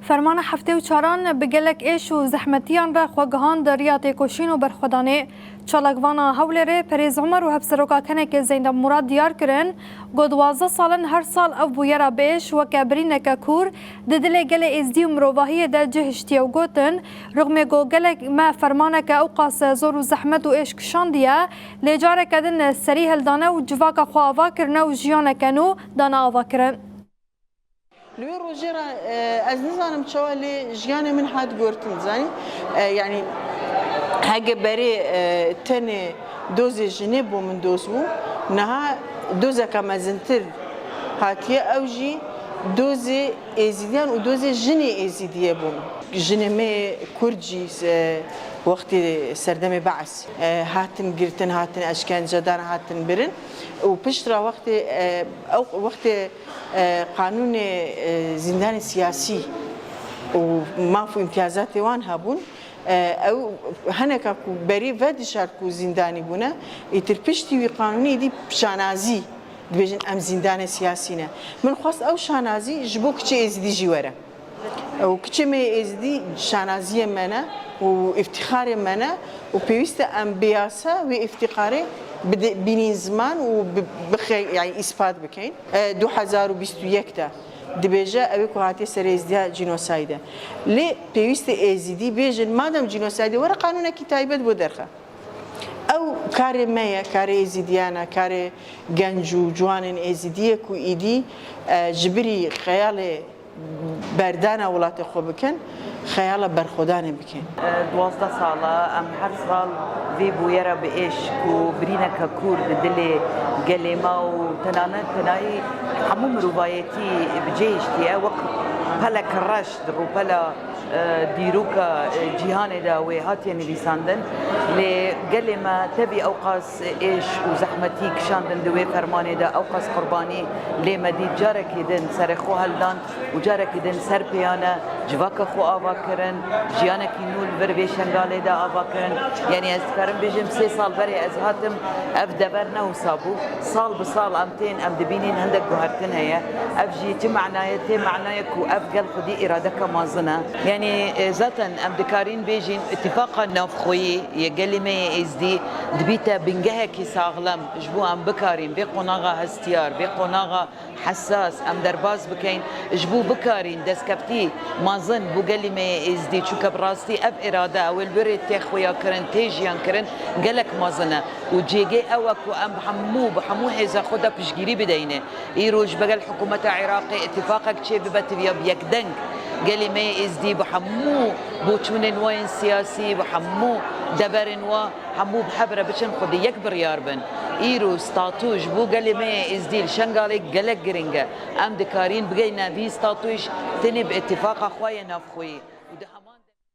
فرمان هفته و چاران بگلک ایش و زحمتیان را خواگهان دریا تکوشین و برخودانه چالکوانا هولره پریز عمر و هفسروکا کنک زینده مراد دیار کرن گو 12 سالن هر سال او بویرا بیش و کبرینک کور ددل گل ازدی و مروواهی در جهشتی و گوتن رغم گو گلک ما فرمانک اوقاس زور و زحمت و ایش کشان دیا لیجار کدن سری هلدانه و جواک خواهوا کرنه و جیانک نو دانا آوا کرن. لوی روجرا از نزانم چوالی جیان من حد گرتن زنی یعنی هگه بری تن دوز جنه بو من دوز بو نها دوز کم ازنتر هاتیه اوجی دوز ازیدیان و دوز جنه ازیدیه بو جنه می کرجی وقتی سردم بعث هاتن گرتن هاتن اشکنجه دان هاتن برن و پشترا وقت قانون زندان سیاسی و مافو امتیازات وان هبون او هنکا کو بری ود شهر کو زندانی بونه ایتر پشتی وی قانونی دی شانازی دبیجن ام زندان سیاسی نه من خواست او شانازی جبو کچه ازدی جواره او کچه می ازدی شانازی منه و افتخار منه و پیوست ام بیاسه و افتخاره بین زمان و بخی یعنی اثبات بکن 2021 تا دبیجه اوی که هاتی سر ازدیا جنوسایده لی پیوست ازدی بیجن مادام جنوسایده ورا قانون کی تایبت بودرخه او کار مایه کار ازدیانه کار گنجو جوان ازدیه کو ایدی جبری خیال بردان ولات خوب بکن خیال برخودانه بکن 12 ساله ام هر سال وی بویرا به ایش کو برینا کور دل گلیما و تنایی همون روایتی بجیشتی وقت پلا کرش درو پلا دیروکا جهان دا و هاتي نویساندن لگلیما تبی اوقاس ایش و زحمتی کشاندن دوی فرمانه دا اوقاس قربانی لیمدی جارکی دن سر خو هلدان و جارکی دن سر پیانه جواک خو آوا کرن جیانکی نول بر بیشنگاله دا آوا کرن یعنی از کرم بجم 3 سال بری از هاتم اف دبر نو سابو سال بسال امتين ام دبینین هندک گوهرتن هیا اف جیتی معنای کو اف قل خودی اراده کمازنه يعني ذاتا ام دكارين بيجين اتفاقا نافخوي يقلمي ازدي دبيتا بنجها كي ساغلم جبو ام بكارين بقناغا هستيار بقناغا حساس ام درباز بكين جبو بكارين دسكبتي مازن بو قلمي ازدي شو كبراستي اب اراده او البري تخويا كرن تيجيان كرن قالك مازنه وجيجي اوكو ام بحمو حيزا خدا بشجيري بدينه يروج بقى الحكومه العراقي اتفاقك شي ببتبيا بيكدنك قالي ما ازدي بحمو بوتشون وين سياسي بحمو دبرن وحمو بحبره بشن خدي يكبر ياربن ايرو ستاتوش بو قالي ما ازدي شنغالي قالك جرينجا ام دكارين بقينا في ستاتوش تني باتفاق اخويا نافخوي